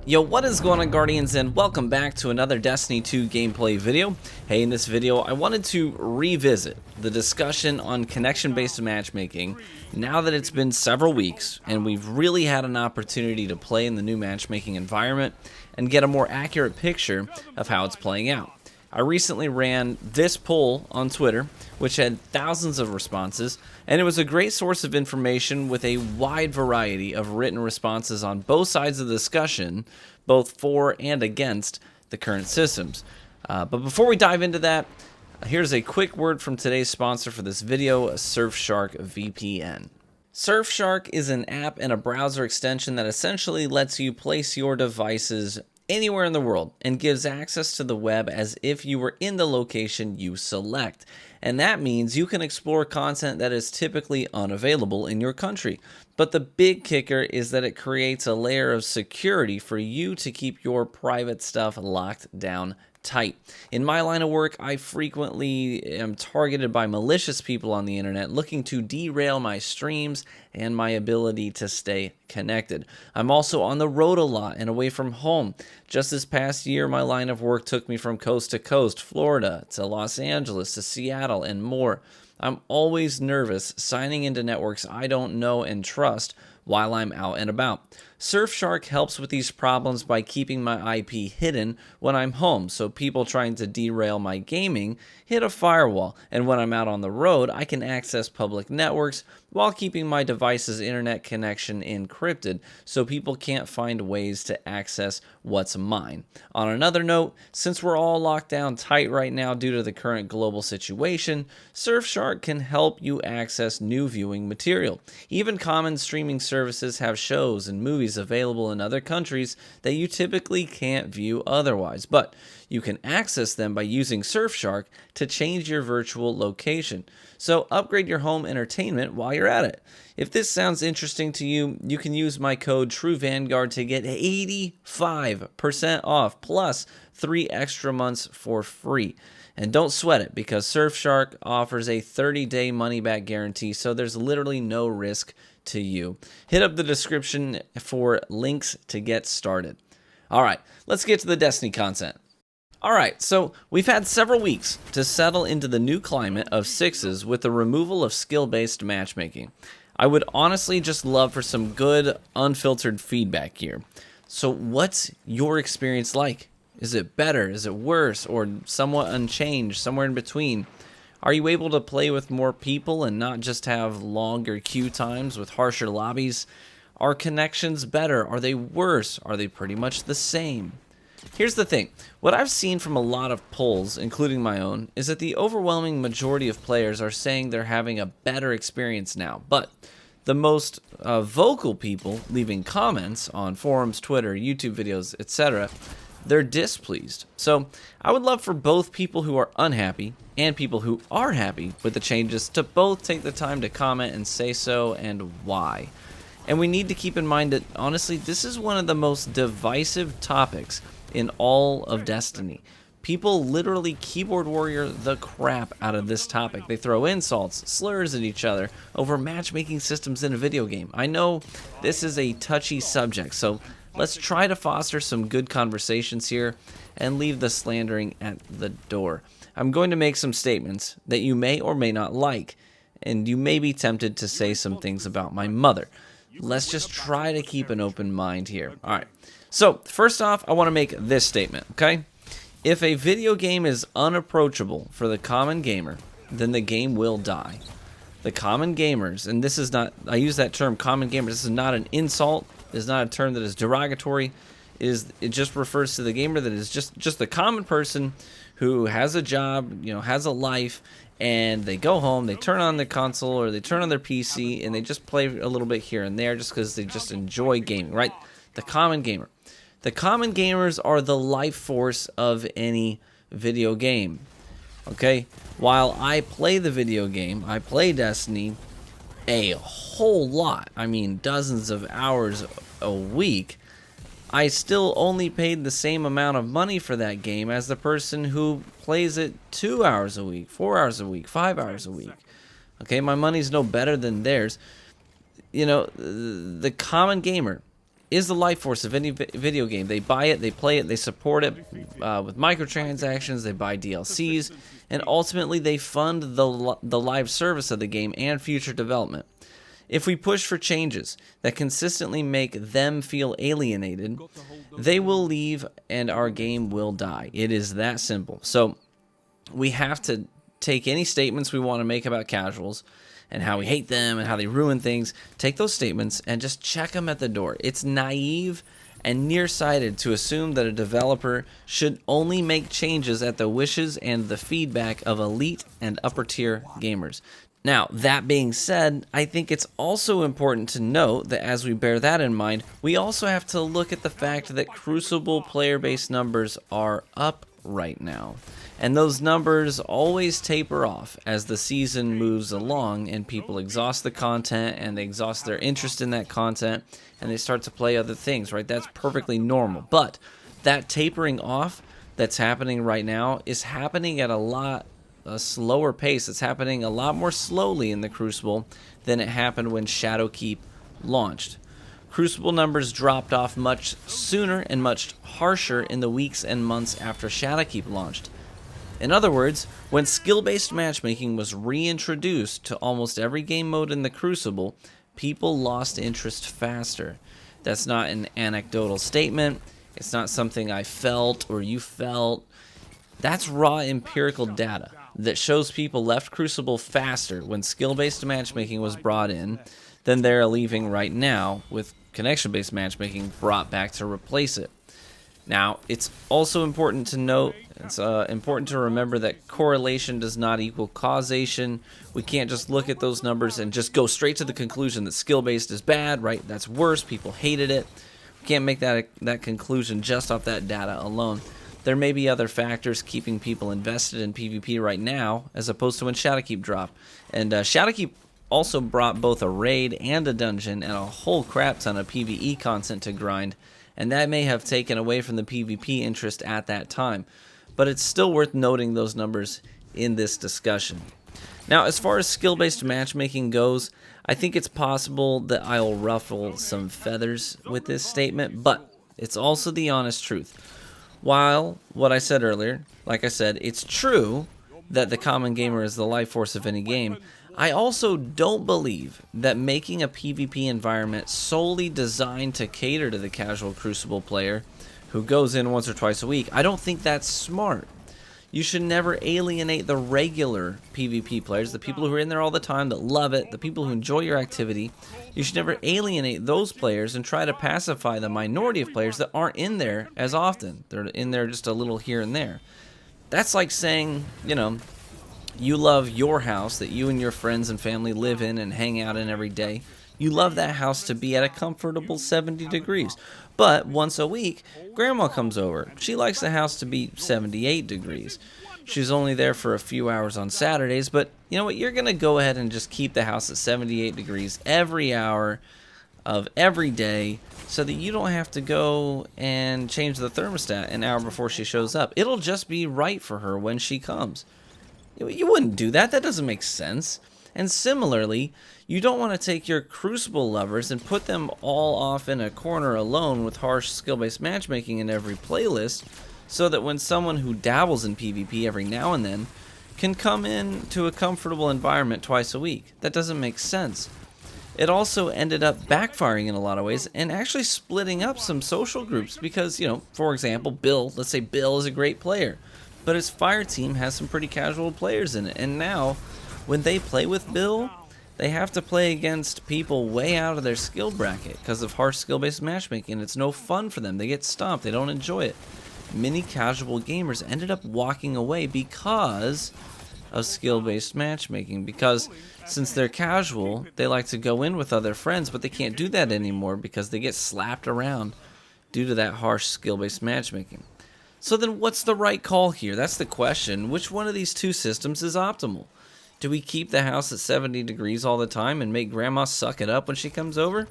Yo, what is going on, Guardians, and welcome back to another Destiny 2 gameplay video. Hey, in this video, I wanted to revisit the discussion on connection-based matchmaking now that it's been several weeks and we've really had an opportunity to play in the new matchmaking environment and get a more accurate picture of how it's playing out. I recently ran this poll on Twitter, which had thousands of responses, and it was a great source of information with a wide variety of written responses on both sides of the discussion, both for and against the current systems. But before we dive into that, here's a quick word from today's sponsor for this video, Surfshark VPN. Surfshark is an app and a browser extension that essentially lets you place your devices anywhere in the world and gives access to the web as if you were in the location you select. And that means you can explore content that is typically unavailable in your country. But the big kicker is that it creates a layer of security for you to keep your private stuff locked down tight. In my line of work, I frequently am targeted by malicious people on the internet looking to derail my streams and my ability to stay connected. I'm also on the road a lot and away from home. Just this past year, my line of work took me from coast to coast, Florida to Los Angeles to Seattle and more. I'm always nervous signing into networks I don't know and trust while I'm out and about. Surfshark helps with these problems by keeping my IP hidden when I'm home, so people trying to derail my gaming hit a firewall, and when I'm out on the road, I can access public networks while keeping my device's internet connection encrypted, so people can't find ways to access what's mine. On another note, since we're all locked down tight right now due to the current global situation, Surfshark can help you access new viewing material. Even common streaming services have shows and movies available in other countries that you typically can't view otherwise, but you can access them by using Surfshark to change your virtual location. So upgrade your home entertainment while you're at it. If this sounds interesting to you, you can use my code TrueVanguard to get 85% off plus 3 extra months for free. And don't sweat it, because Surfshark offers a 30-day money-back guarantee, so there's literally no risk to you. Hit up the description for links to get started. All right, let's get to the Destiny content. All right, so we've had several weeks to settle into the new climate of sixes with the removal of skill-based matchmaking. I would honestly just love for some good, unfiltered feedback here. So what's your experience like? Is it better? Is it worse? Or somewhat unchanged, somewhere in between? Are you able to play with more people and not just have longer queue times with harsher lobbies? Are connections better? Are they worse? Are they pretty much the same? Here's the thing. What I've seen from a lot of polls, including my own, is that the overwhelming majority of players are saying they're having a better experience now. But the most vocal people leaving comments on forums, Twitter, YouTube videos, etc., they're displeased. So I would love for both people who are unhappy and people who are happy with the changes to both take the time to comment and say so and why. And we need to keep in mind that, honestly, this is one of the most divisive topics in all of Destiny. People literally keyboard warrior the crap out of this topic. They throw insults, slurs at each other over matchmaking systems in a video game. I know this is a touchy subject, so let's try to foster some good conversations here and leave the slandering at the door. I'm going to make some statements that you may or may not like, and you may be tempted to say some things about my mother. Let's just try to keep an open mind here. All right. So, first off, I want to make this statement, okay? If a video game is unapproachable for the common gamer, then the game will die. The common gamers, and this is not, I use that term common gamers, this is not an insult, this is not a term that is derogatory, it just refers to the gamer that is just the common person who has a job, has a life, and they go home, they turn on their console or they turn on their PC, and they just play a little bit here and there just because they just enjoy gaming, right? The common gamer. The common gamers are the life force of any video game, okay? While I play the video game, I play Destiny a whole lot, I mean dozens of hours a week, I still only paid the same amount of money for that game as the person who plays it 2 hours a week, 4 hours a week, 5 hours a week. Okay, my money's no better than theirs. The common gamer is the life force of any video game. They buy it, they play it, they support it with microtransactions, they buy DLCs, and ultimately they fund the live service of the game and future development. If we push for changes that consistently make them feel alienated, they will leave and our game will die. It is that simple. So we have to take any statements we want to make about casuals and how we hate them and how they ruin things, take those statements and just check them at the door. It's naive and nearsighted to assume that a developer should only make changes at the wishes and the feedback of elite and upper tier gamers. Now, that being said, I think it's also important to note that as we bear that in mind, we also have to look at the fact that Crucible player base numbers are up right now. And those numbers always taper off as the season moves along and people exhaust the content and they exhaust their interest in that content and they start to play other things, right? That's perfectly normal. But that tapering off that's happening right now is happening at a slower pace. It's happening a lot more slowly in the Crucible than it happened when Shadowkeep launched. Crucible numbers dropped off much sooner and much harsher in the weeks and months after Shadowkeep launched. In other words, when skill-based matchmaking was reintroduced to almost every game mode in the Crucible, people lost interest faster. That's not an anecdotal statement. It's not something I felt or you felt. That's raw empirical data that shows people left Crucible faster when skill-based matchmaking was brought in than they're leaving right now with connection-based matchmaking brought back to replace it. Now, it's also important to note, it's important to remember that correlation does not equal causation. We can't just look at those numbers and just go straight to the conclusion that skill-based is bad, right? That's worse, people hated it. We can't make that conclusion just off that data alone. There may be other factors keeping people invested in PvP right now, as opposed to when Shadowkeep dropped. And Shadowkeep also brought both a raid and a dungeon and a whole crap ton of PvE content to grind, and that may have taken away from the PvP interest at that time. But it's still worth noting those numbers in this discussion. Now, as far as skill-based matchmaking goes, I think it's possible that I'll ruffle some feathers with this statement, but it's also the honest truth. While what I said earlier, like I said, it's true that the common gamer is the life force of any game, I also don't believe that making a PvP environment solely designed to cater to the casual Crucible player who goes in once or twice a week, I don't think that's smart. You should never alienate the regular PvP players, the people who are in there all the time, that love it, the people who enjoy your activity. You should never alienate those players and try to pacify the minority of players that aren't in there as often. They're in there just a little here and there. That's like saying, you love your house that you and your friends and family live in and hang out in every day. You love that house to be at a comfortable 70 degrees. But once a week, Grandma comes over. She likes the house to be 78 degrees. She's only there for a few hours on Saturdays, but you know what? You're going to go ahead and just keep the house at 78 degrees every hour of every day so that you don't have to go and change the thermostat an hour before she shows up. It'll just be right for her when she comes. You wouldn't do that. That doesn't make sense. And similarly, you don't want to take your Crucible lovers and put them all off in a corner alone with harsh skill-based matchmaking in every playlist so that when someone who dabbles in PvP every now and then can come in to a comfortable environment twice a week. That doesn't make sense. It also ended up backfiring in a lot of ways and actually splitting up some social groups because, for example, Bill, let's say Bill is a great player, but his fire team has some pretty casual players in it. And now, when they play with Bill, they have to play against people way out of their skill bracket because of harsh skill-based matchmaking. It's no fun for them. They get stomped. They don't enjoy it. Many casual gamers ended up walking away because of skill-based matchmaking. Because since they're casual, they like to go in with other friends, but they can't do that anymore because they get slapped around due to that harsh skill-based matchmaking. So then what's the right call here? That's the question. Which one of these two systems is optimal? Do we keep the house at 70 degrees all the time and make Grandma suck it up when she comes over?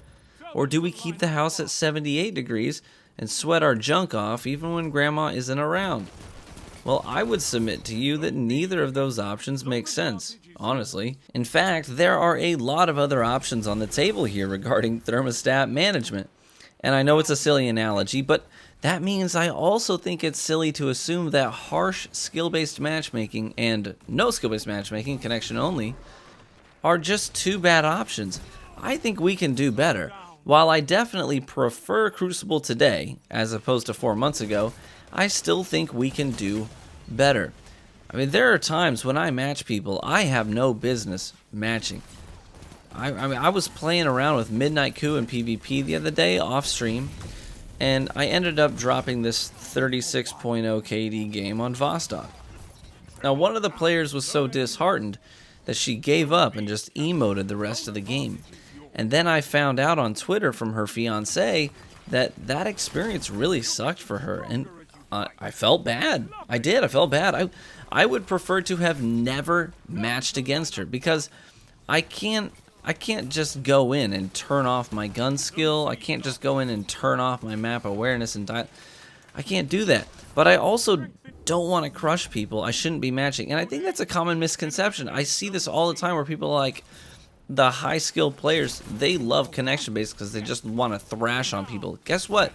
Or do we keep the house at 78 degrees and sweat our junk off even when Grandma isn't around? Well, I would submit to you that neither of those options make sense, honestly. In fact, there are a lot of other options on the table here regarding thermostat management. And I know it's a silly analogy, but that means I also think it's silly to assume that harsh skill-based matchmaking and no skill-based matchmaking, connection only, are just two bad options. I think we can do better. While I definitely prefer Crucible today, as opposed to 4 months ago, I still think we can do better. I mean, there are times when I match people I have no business matching. I was playing around with Midnight Coup and PvP the other day off stream, and I ended up dropping this 36.0 KD game on Vostok. Now, one of the players was so disheartened that she gave up and just emoted the rest of the game. And then I found out on Twitter from her fiancé that that experience really sucked for her, and I felt bad. I felt bad. I would prefer to have never matched against her, because I can't just go in and turn off my gun skill. I can't just go in and turn off my map awareness and I can't do that. But I also don't want to crush people I shouldn't be matching. And I think that's a common misconception. I see this all the time where people are like, the high skill players, they love connection based because they just want to thrash on people. Guess what?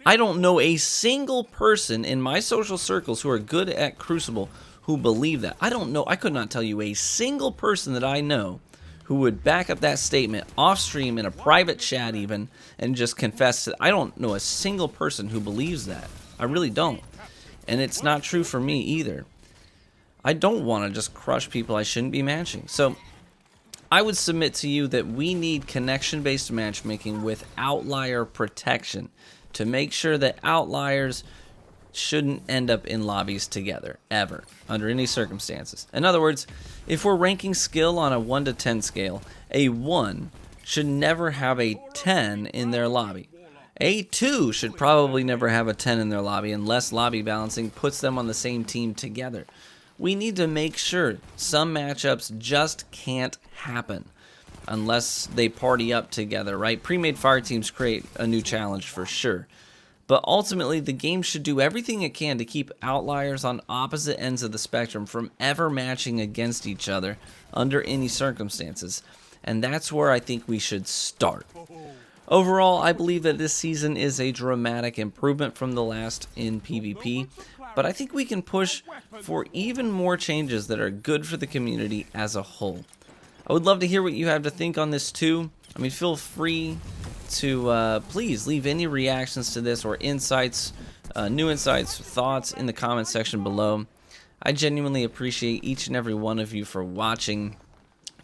I don't know a single person in my social circles who are good at Crucible who believe that. I could not tell you a single person that I know who would back up that statement off stream in a private chat even and just confess to. I don't know a single person who believes that. I really don't. And it's not true for me either. I don't want to just crush people I shouldn't be matching. So I would submit to you that we need connection-based matchmaking with outlier protection to make sure that outliers shouldn't end up in lobbies together, ever, under any circumstances. In other words, if we're ranking skill on a 1 to 10 scale, a 1 should never have a 10 in their lobby. A 2 should probably never have a 10 in their lobby unless lobby balancing puts them on the same team together. We need to make sure some matchups just can't happen unless they party up together, right? Pre-made fire teams create a new challenge for sure. But ultimately, the game should do everything it can to keep outliers on opposite ends of the spectrum from ever matching against each other under any circumstances. And that's where I think we should start. Overall, I believe that this season is a dramatic improvement from the last in PvP, but I think we can push for even more changes that are good for the community as a whole. I would love to hear what you have to think on this too. I mean, feel free to please leave any reactions to this or insights, new insights, thoughts in the comment section below. I genuinely appreciate each and every one of you for watching.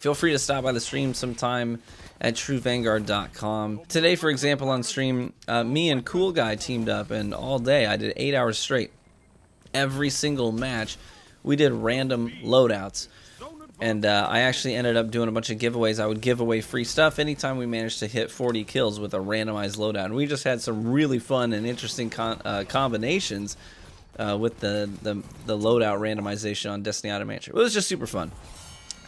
Feel free to stop by the stream sometime at truevanguard.com. Today, for example, on stream, me and Cool Guy teamed up, and all day I did 8 hours straight. Every single match, we did random loadouts. And I actually ended up doing a bunch of giveaways. I would give away free stuff anytime we managed to hit 40 kills with a randomized loadout. And we just had some really fun and interesting combinations with the loadout randomization on Destiny Automator. It was just super fun.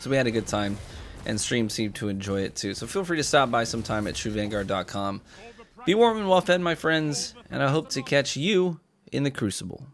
So we had a good time, and stream seemed to enjoy it too. So feel free to stop by sometime at truevanguard.com. Be warm and well fed, my friends, and I hope to catch you in the Crucible.